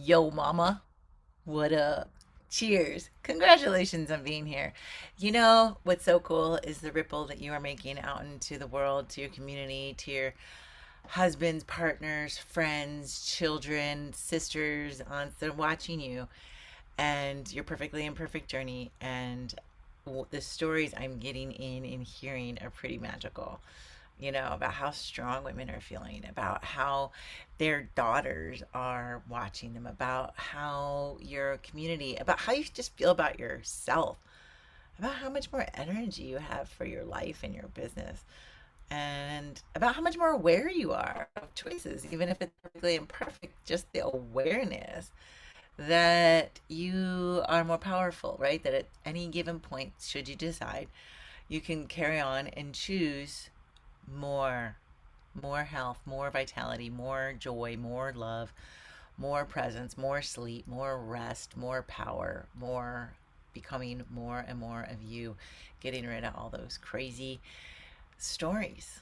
Yo, mama. What up? Cheers. Congratulations on being here. You know what's so cool is the ripple that you are making out into the world, to your community, to your husbands, partners, friends, children, sisters, aunts. They're watching you and your perfectly imperfect journey. And the stories I'm getting in and hearing are pretty magical, about how strong women are feeling, about how their daughters are watching them, about how your community, about how you just feel about yourself, about how much more energy you have for your life and your business, and about how much more aware you are of choices, even if it's perfectly imperfect, just the awareness that you are more powerful, right? That at any given point, should you decide, you can carry on and choose more, more health, more vitality, more joy, more love, more presence, more sleep, more rest, more power, more becoming more and more of you, getting rid of all those crazy stories,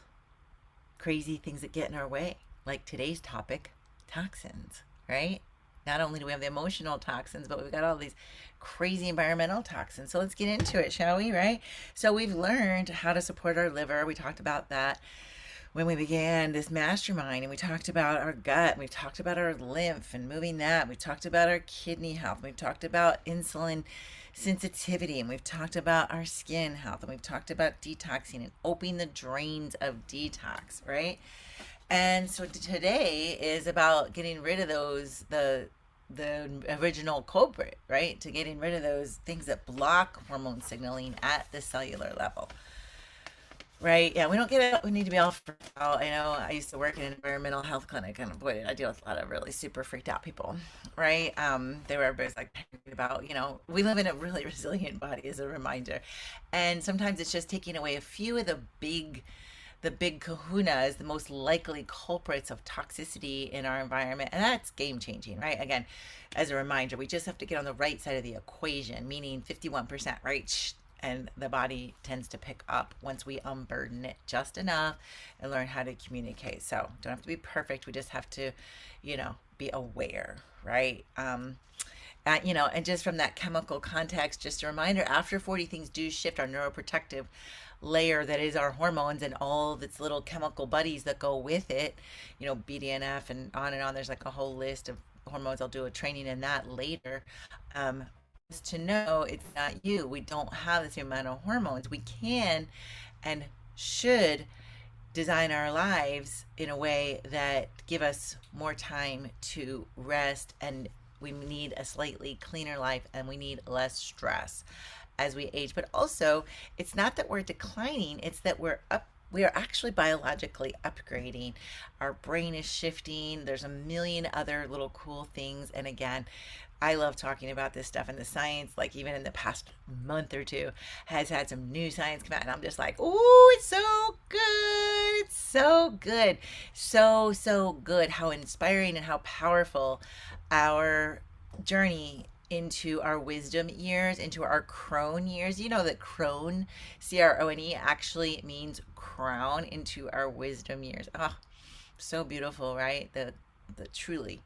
crazy things that get in our way, like today's topic, toxins, right? Not only do we have the emotional toxins, but we've got all these crazy environmental toxins. So let's get into it, shall we? Right? So we've learned how to support our liver. We talked about that when we began this mastermind, and we talked about our gut, and we talked about our lymph and moving that. We talked about our kidney health. We've talked about insulin sensitivity, and we've talked about our skin health, and we've talked about detoxing and opening the drains of detox, right? And so today is about getting rid of those the original culprit, right? To getting rid of those things that block hormone signaling at the cellular level. Right. Yeah, we don't get it. We need to be all freaked out. I know I used to work in an environmental health clinic, and boy, I deal with a lot of really super freaked out people. Right. They were everybody's like about, we live in a really resilient body as a reminder. And sometimes it's just taking away a few of the big kahunas, the most likely culprits of toxicity in our environment. And that's game changing, right? Again, as a reminder, we just have to get on the right side of the equation, meaning 51%, right? And the body tends to pick up once we unburden it just enough and learn how to communicate. So don't have to be perfect. We just have to, be aware, right? And just from that chemical context, just a reminder, after 40, things do shift. Our neuroprotective layer, that is our hormones and all of its little chemical buddies that go with it, BDNF and on and on. There's like a whole list of hormones. I'll do a training in that later. Um, is to know it's not you. We don't have the same amount of hormones. We can and should design our lives in a way that give us more time to rest, and we need a slightly cleaner life, and we need less stress as we age. But also, it's not that we're declining, it's that we are actually biologically upgrading. Our brain is shifting. There's a million other little cool things. And again, I love talking about this stuff, and the science, like even in the past month or two, has had some new science come out, and I'm just like, oh, it's so good. It's so good. So, so good. How inspiring and how powerful our journey into our wisdom years, into our crone years. You know that crone, Crone, actually means crown, into our wisdom years. Oh, so beautiful, right? The truly,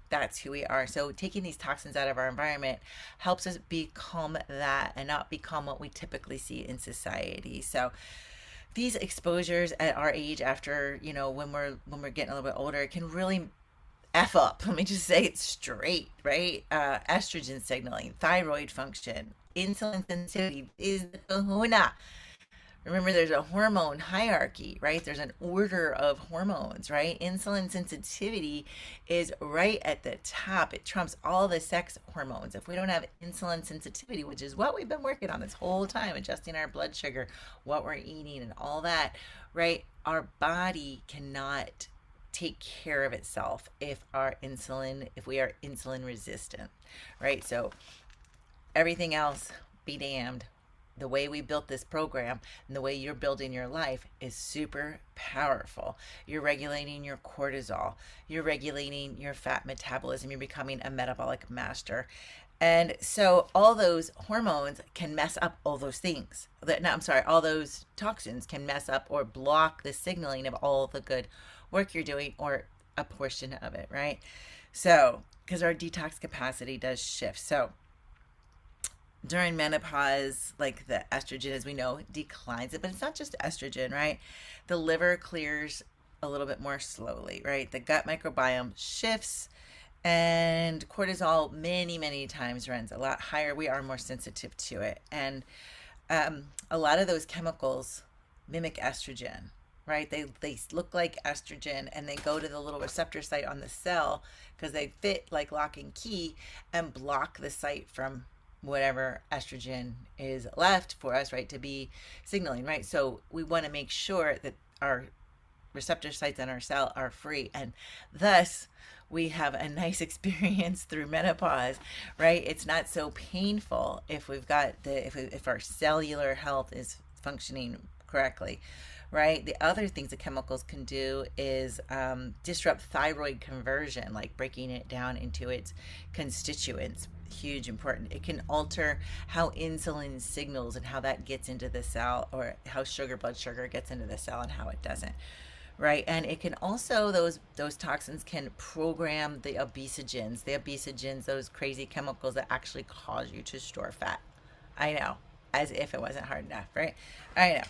that's who we are. So taking these toxins out of our environment helps us become that and not become what we typically see in society. So these exposures at our age, after, when we're getting a little bit older, can really F up. Let me just say it straight, right? Estrogen signaling, thyroid function, insulin sensitivity is the kahuna. Remember, there's a hormone hierarchy, right? There's an order of hormones, right? Insulin sensitivity is right at the top. It trumps all the sex hormones. If we don't have insulin sensitivity, which is what we've been working on this whole time, adjusting our blood sugar, what we're eating, and all that, right? Our body cannot take care of itself if we are insulin resistant, right? So everything else, be damned. The way we built this program and the way you're building your life is super powerful. You're regulating your cortisol, you're regulating your fat metabolism, you're becoming a metabolic master. And so all those hormones can mess up all those things. No, I'm sorry, all those toxins can mess up or block the signaling of all the good work you're doing, or a portion of it, right? So because our detox capacity does shift. So during menopause, like the estrogen, as we know, declines it, but it's not just estrogen, right? The liver clears a little bit more slowly, right? The gut microbiome shifts, and cortisol many times runs a lot higher. We are more sensitive to it, and a lot of those chemicals mimic estrogen, right? They look like estrogen, and they go to the little receptor site on the cell because they fit like lock and key and block the site from whatever estrogen is left for us, right, to be signaling, right? So we want to make sure that our receptor sites in our cell are free, and thus we have a nice experience through menopause, right? It's not so painful if we've got if our cellular health is functioning correctly, right? The other things that chemicals can do is disrupt thyroid conversion, like breaking it down into its constituents. Huge, important. It can alter how insulin signals and how that gets into the cell, or how blood sugar gets into the cell and how it doesn't, right? And it can also, those toxins can program the obesogens, those crazy chemicals that actually cause you to store fat. I know, as if it wasn't hard enough, right? I know.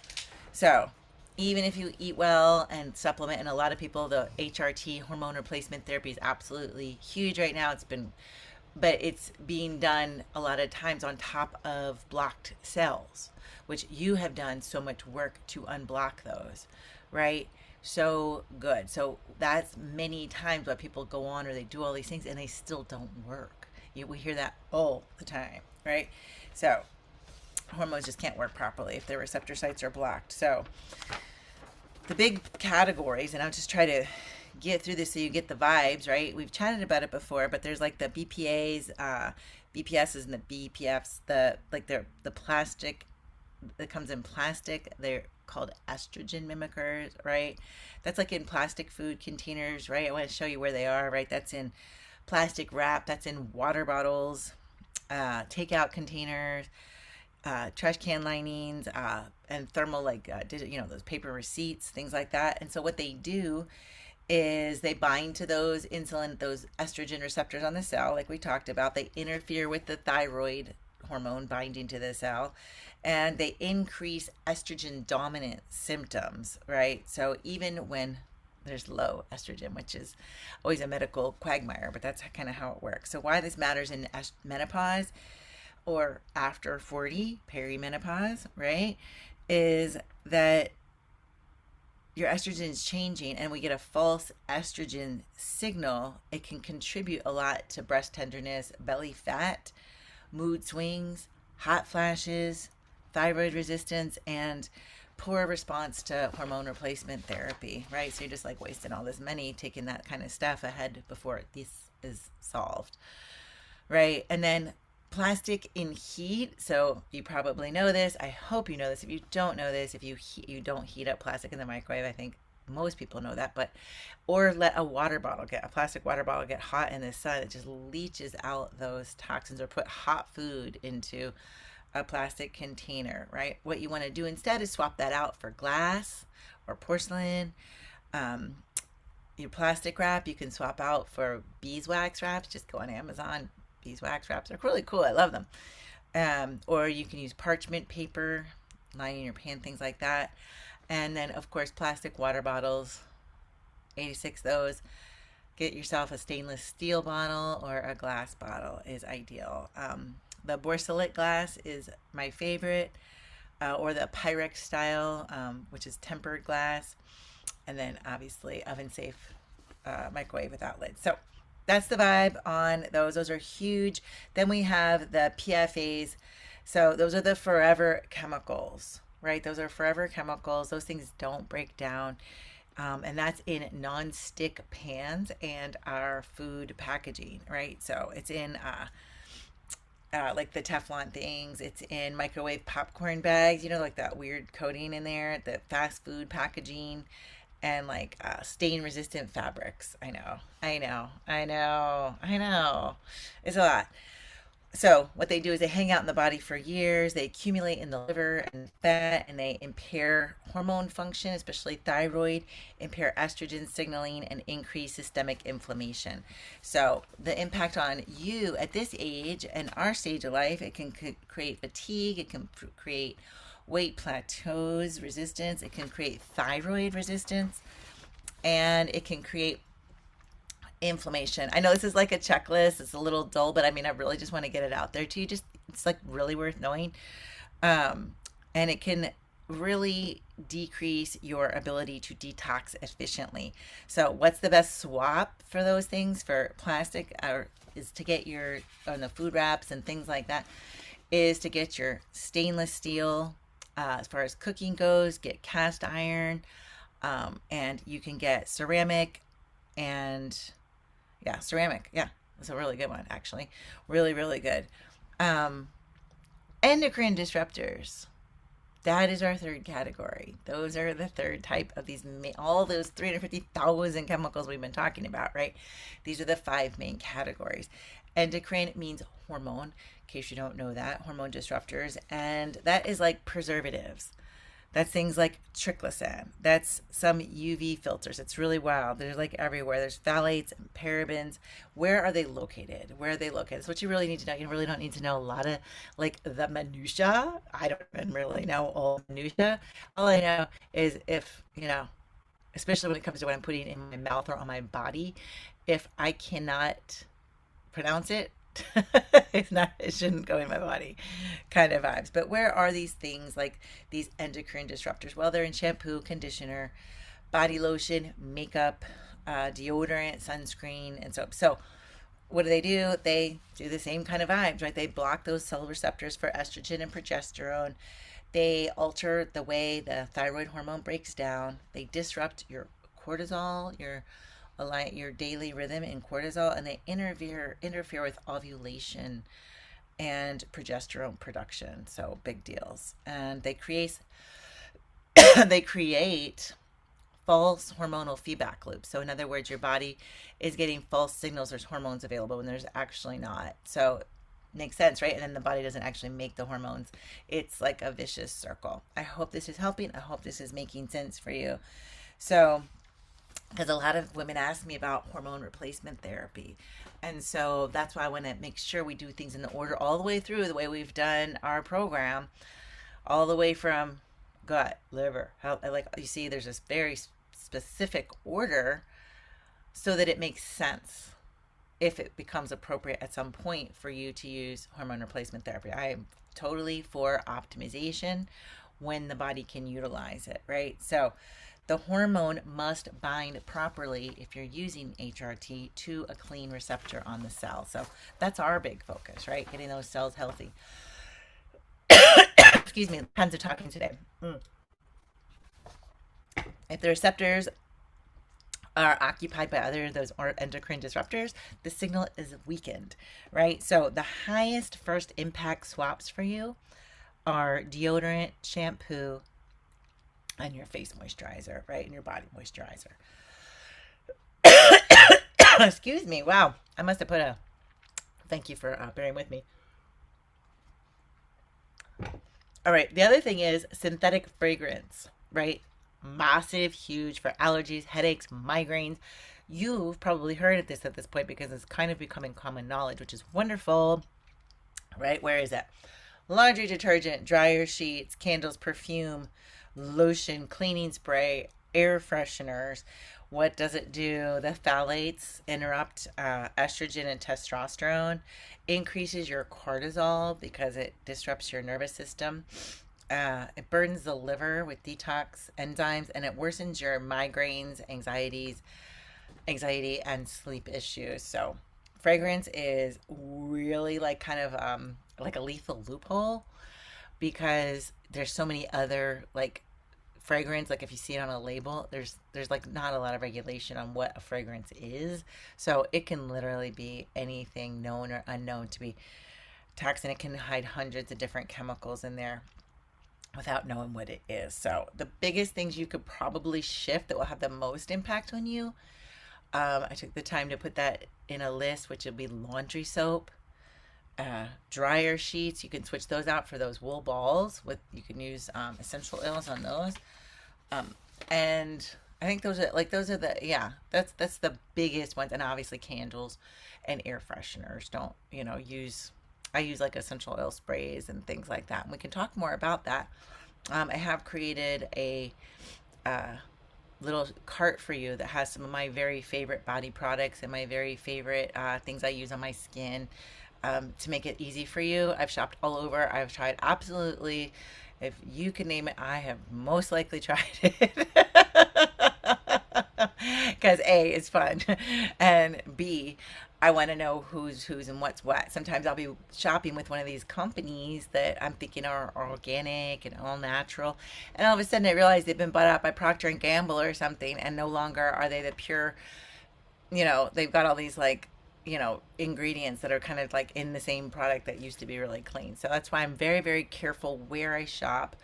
So even if you eat well and supplement, and a lot of people, the HRT, hormone replacement therapy, is absolutely huge right now. But it's being done a lot of times on top of blocked cells, which you have done so much work to unblock those, right? So good. So that's many times why people go on or they do all these things and they still don't work. We hear that all the time, right? So hormones just can't work properly if their receptor sites are blocked. So the big categories, and I'll just try to get through this so you get the vibes, right? We've chatted about it before, but there's like the BPAs, BPSs, and the BPFs, the plastic that comes in plastic. They're called estrogen mimickers, right? That's like in plastic food containers, right? I want to show you where they are, right? That's in plastic wrap. That's in water bottles, takeout containers, trash can linings, and thermal, like those paper receipts, things like that. And so what they do is they bind to those estrogen receptors on the cell, like we talked about. They interfere with the thyroid hormone binding to the cell, and they increase estrogen dominant symptoms, right? So even when there's low estrogen, which is always a medical quagmire, but that's kind of how it works. So why this matters in menopause or after 40, perimenopause, right, is that your estrogen is changing and we get a false estrogen signal. It can contribute a lot to breast tenderness, belly fat, mood swings, hot flashes, thyroid resistance, and poor response to hormone replacement therapy, right? So you're just like wasting all this money taking that kind of stuff ahead before this is solved, right? And then plastic in heat. So you probably know this. I hope you know this. If you don't know this, if you don't heat up plastic in the microwave, I think most people know that. But or let a plastic water bottle get hot in the sun, it just leaches out those toxins. Or put hot food into a plastic container, right? What you want to do instead is swap that out for glass or porcelain. Your plastic wrap you can swap out for beeswax wraps. Just go on Amazon. Beeswax wraps are really cool. I love them. Or you can use parchment paper, lining your pan, things like that. And then, of course, plastic water bottles, 86 those. Get yourself a stainless steel bottle or a glass bottle is ideal. The borosilicate glass is my favorite, or the Pyrex style, which is tempered glass. And then, obviously, oven safe, microwave without lids. So that's the vibe on those. Those are huge. Then we have the PFAs. So those are the forever chemicals, right? Those are forever chemicals. Those things don't break down. And that's in non-stick pans and our food packaging, right? So it's in like the Teflon things. It's in microwave popcorn bags, like that weird coating in there, the fast food packaging, and like stain resistant fabrics. I know. It's a lot. So what they do is they hang out in the body for years. They accumulate in the liver and fat, and they impair hormone function, especially thyroid, impair estrogen signaling, and increase systemic inflammation. So the impact on you at this age and our stage of life, it can create fatigue. It can create weight plateaus, resistance. It can create thyroid resistance, and it can create inflammation. I know this is like a checklist. It's a little dull, but I mean, I really just want to get it out there to you. Just it's like really worth knowing. Um, and it can really decrease your ability to detox efficiently. So, what's the best swap for those things for plastic or is to get your on the food wraps and things like that is to get your stainless steel as far as cooking goes, get cast iron, and you can get ceramic and yeah, ceramic. Yeah, that's a really good one, actually. Really, really good. Um, Endocrine disruptors. That is our third category. Those are the third type of these, all those 350,000 chemicals we've been talking about, right? These are the five main categories. Endocrine means hormone, in case you don't know that, hormone disruptors. And that is like preservatives. That's things like triclosan. That's some UV filters. It's really wild. They're like everywhere. There's phthalates and parabens. Where are they located? Where are they located? That's what you really need to know. You really don't need to know a lot of like the minutia. I don't even really know all minutia. All I know is if, especially when it comes to what I'm putting in my mouth or on my body, if I cannot pronounce it, it's not, it shouldn't go in my body kind of vibes. But where are these things like these endocrine disruptors? Well, they're in shampoo, conditioner, body lotion, makeup, deodorant, sunscreen, and soap. So what do? They do the same kind of vibes, right? They block those cell receptors for estrogen and progesterone. They alter the way the thyroid hormone breaks down. They disrupt your cortisol, your daily rhythm in cortisol, and they interfere with ovulation and progesterone production. So big deals. And they create they create false hormonal feedback loops. So in other words, your body is getting false signals there's hormones available when there's actually not. So makes sense, right? And then the body doesn't actually make the hormones. It's like a vicious circle. I hope this is helping. I hope this is making sense for you. So because a lot of women ask me about hormone replacement therapy. And so that's why I want to make sure we do things in the order all the way through the way we've done our program, all the way from gut, liver, health. Like you see, there's this very specific order so that it makes sense if it becomes appropriate at some point for you to use hormone replacement therapy. I am totally for optimization when the body can utilize it, right? So the hormone must bind properly if you're using HRT to a clean receptor on the cell. So that's our big focus, right? Getting those cells healthy. Excuse me, tons of talking today. If the receptors are occupied by other those endocrine disruptors, the signal is weakened, right? So the highest first impact swaps for you are deodorant, shampoo, and your face moisturizer, right? And your body moisturizer. Excuse me. Wow. I must have put a thank you for bearing with me. All right. The other thing is synthetic fragrance, right? Massive, huge for allergies, headaches, migraines. You've probably heard of this at this point because it's kind of becoming common knowledge, which is wonderful, right? Where is it? Laundry detergent, dryer sheets, candles, perfume, lotion, cleaning spray, air fresheners. What does it do? The phthalates interrupt estrogen and testosterone, increases your cortisol because it disrupts your nervous system. It burdens the liver with detox enzymes, and it worsens your migraines, anxiety, and sleep issues. So, fragrance is really like kind of like a lethal loophole because there's so many other like fragrance, like if you see it on a label, there's like not a lot of regulation on what a fragrance is, so it can literally be anything known or unknown to be toxin. It can hide hundreds of different chemicals in there without knowing what it is. So the biggest things you could probably shift that will have the most impact on you, I took the time to put that in a list, which would be laundry soap, dryer sheets. You can switch those out for those wool balls. With you can use essential oils on those. Um, and I think those are the yeah, that's the biggest ones. And obviously candles and air fresheners. Don't use. I use like essential oil sprays and things like that. And we can talk more about that. I have created a uh, little cart for you that has some of my very favorite body products and my very favorite things I use on my skin, to make it easy for you. I've shopped all over. I've tried absolutely, if you can name it, I have most likely tried it. Because A, it's fun, and B, I want to know who's who's and what's what. Sometimes I'll be shopping with one of these companies that I'm thinking are organic and all natural, and all of a sudden I realize they've been bought out by Procter and Gamble or something, and no longer are they the pure. They've got all these like ingredients that are kind of like in the same product that used to be really clean. So that's why I'm very, very careful where I shop,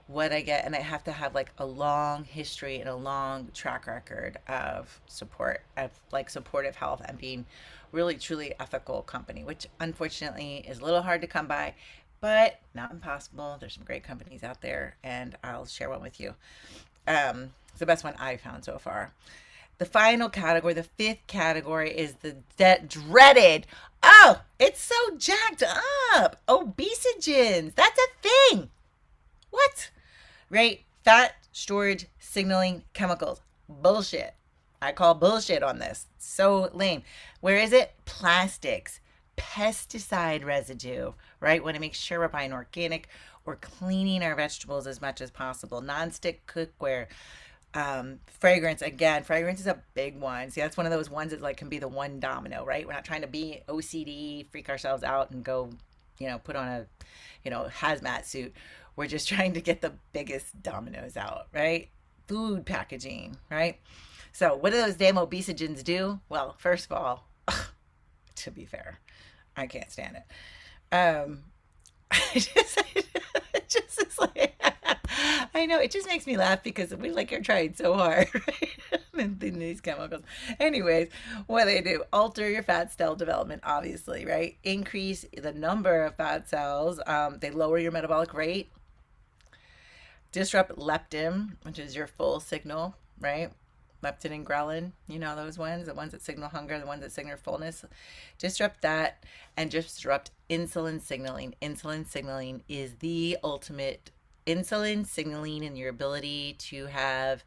what I get, and I have to have like a long history and a long track record of support, of like supportive health and being really truly ethical company, which unfortunately is a little hard to come by, but not impossible. There's some great companies out there, and I'll share one with you. It's the best one I've found so far. The final category, the fifth category, is the dreaded. Oh, it's so jacked up. Obesogens. That's a thing. What? Right? Fat storage signaling chemicals. Bullshit. I call bullshit on this. So lame. Where is it? Plastics, pesticide residue, right? Want to make sure we're buying organic or cleaning our vegetables as much as possible. Non-stick cookware, fragrance. Again, fragrance is a big one. See, that's one of those ones that like can be the one domino, right? We're not trying to be OCD, freak ourselves out and go, put on a, hazmat suit. We're just trying to get the biggest dominoes out, right? Food packaging, right? So what do those damn obesogens do? Well, first of all, to be fair, I can't stand it. It just is like, I know it just makes me laugh because we like are trying so hard, right? And these chemicals. Anyways, what they do, alter your fat cell development, obviously, right? Increase the number of fat cells. They lower your metabolic rate, disrupt leptin, which is your full signal, right? Leptin and ghrelin, those ones, the ones that signal hunger, the ones that signal fullness. Disrupt that and disrupt insulin signaling. Insulin signaling is the ultimate. Insulin signaling and your ability to have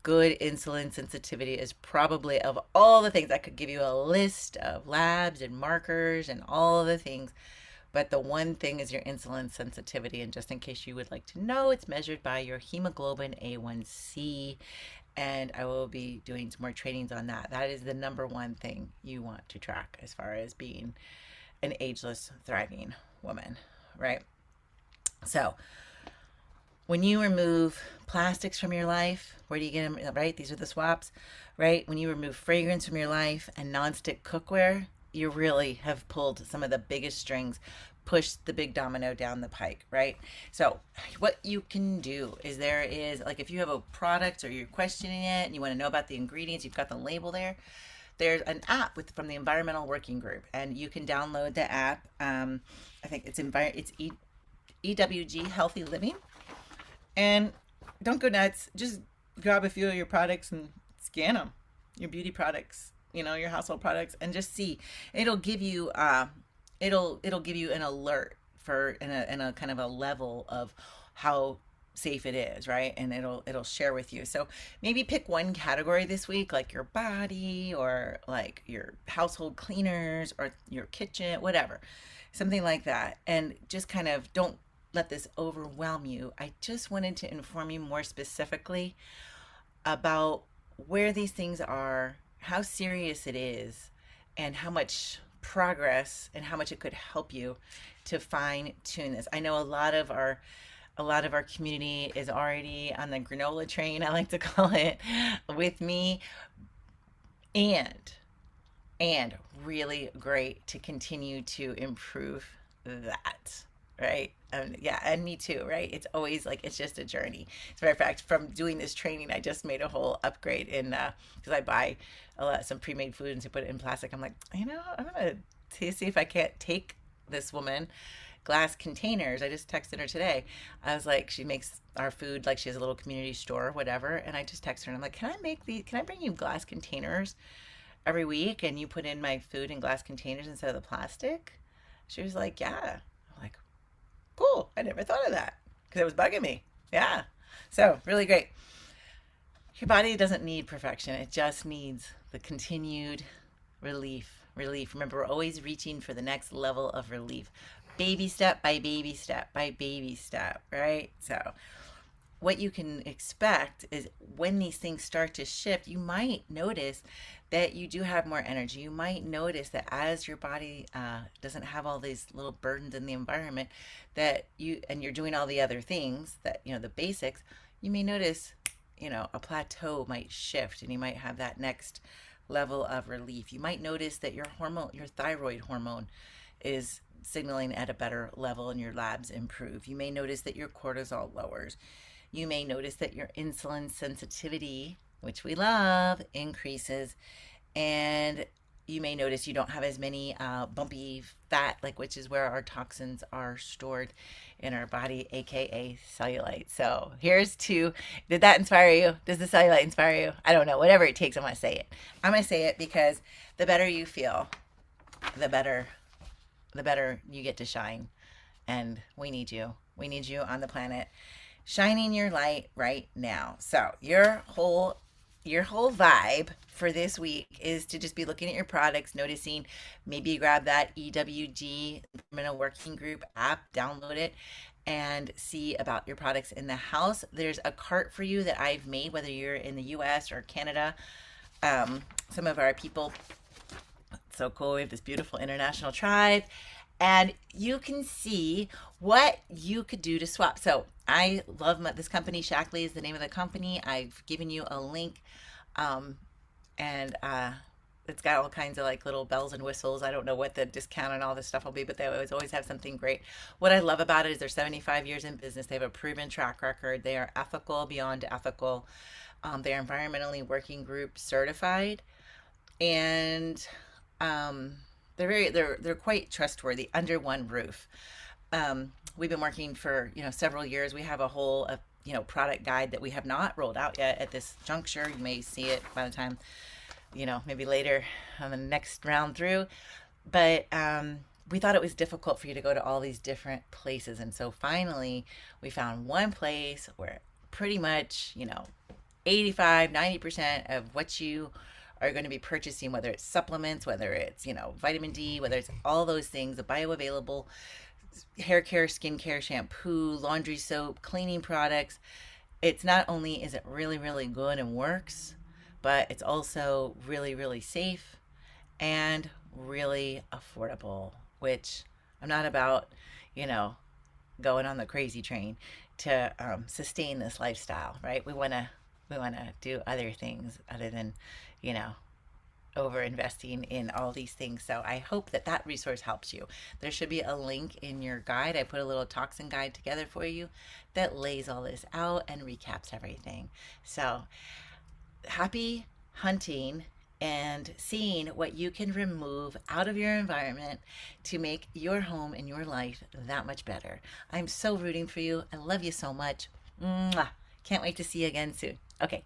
good insulin sensitivity is probably, of all the things, I could give you a list of labs and markers and all of the things, but the one thing is your insulin sensitivity. And just in case you would like to know, it's measured by your hemoglobin A1C. And I will be doing some more trainings on that. That is the number one thing you want to track as far as being an ageless, thriving woman, right? So, when you remove plastics from your life, where do you get them, right? These are the swaps, right? When you remove fragrance from your life and nonstick cookware, you really have pulled some of the biggest strings, pushed the big domino down the pike, right? So what you can do is there is, like, if you have a product or you're questioning it and you want to know about the ingredients, you've got the label there. There's an app from the Environmental Working Group, and you can download the app. I think it's EWG Healthy Living. And don't go nuts. Just grab a few of your products and scan them. Your beauty products, your household products, and just see. It'll give you it'll give you an alert for in a kind of a level of how safe it is, right? And it'll share with you. So maybe pick one category this week, like your body or like your household cleaners or your kitchen, whatever. Something like that. And just kind of don't let this overwhelm you. I just wanted to inform you more specifically about where these things are, how serious it is, and how much progress and how much it could help you to fine tune this. I know a lot of our community is already on the granola train, I like to call it, with me, and really great to continue to improve that, right? Yeah, and me too, right? It's always like, it's just a journey. As a matter of fact, from doing this training, I just made a whole upgrade in, because I buy some pre-made foods and put it in plastic. I'm like, I'm gonna see if I can't take this woman glass containers. I just texted her today. I was like, she makes our food, like she has a little community store or whatever. And I just texted her and I'm like, can I bring you glass containers every week and you put in my food in glass containers instead of the plastic? She was like, yeah. I'm like, cool. I never thought of that because it was bugging me. Yeah. So really great. Your body doesn't need perfection. It just needs the continued relief. Relief. Remember, we're always reaching for the next level of relief. Baby step by baby step by baby step, right? So, what you can expect is when these things start to shift, you might notice that you do have more energy. You might notice that as your body doesn't have all these little burdens in the environment, that you're doing all the other things that, the basics, you may notice, a plateau might shift and you might have that next level of relief. You might notice that your thyroid hormone is signaling at a better level and your labs improve. You may notice that your cortisol lowers. You may notice that your insulin sensitivity, which we love, increases. And you may notice you don't have as many bumpy fat, which is where our toxins are stored in our body, aka cellulite. So here's to, did that inspire you? Does the cellulite inspire you? I don't know. Whatever it takes, I'm going to say it. I'm going to say it because the better you feel, the better you get to shine. And we need you. We need you on the planet shining your light right now. So your whole vibe for this week is to just be looking at your products, noticing, maybe you grab that EWG Environmental Working Group app, download it, and see about your products in the house. There's a cart for you that I've made, whether you're in the US or Canada. Some of our people, so cool. We have this beautiful international tribe, and you can see what you could do to swap. So I love this company. Shackley is the name of the company. I've given you a link, and it's got all kinds of little bells and whistles. I don't know what the discount and all this stuff will be, but they always have something great. What I love about it is they're 75 years in business. They have a proven track record. They are ethical beyond ethical. They're environmentally working group certified, and they're quite trustworthy under one roof. We've been working for several years. We have a whole product guide that we have not rolled out yet at this juncture. You may see it by the time maybe later on the next round through. But we thought it was difficult for you to go to all these different places, and so finally we found one place where pretty much 85-90% of what you are going to be purchasing, whether it's supplements, whether it's vitamin D, whether it's all those things, the bioavailable hair care, skin care, shampoo, laundry soap, cleaning products. It's not only is it really, really good and works, but it's also really, really safe and really affordable, which I'm not about, going on the crazy train to sustain this lifestyle, right? We want to do other things other than, you know, over investing in all these things. So I hope that resource helps you. There should be a link in your guide. I put a little toxin guide together for you that lays all this out and recaps everything. So happy hunting and seeing what you can remove out of your environment to make your home and your life that much better. I'm so rooting for you. I love you so much. Mwah. Can't wait to see you again soon. Okay,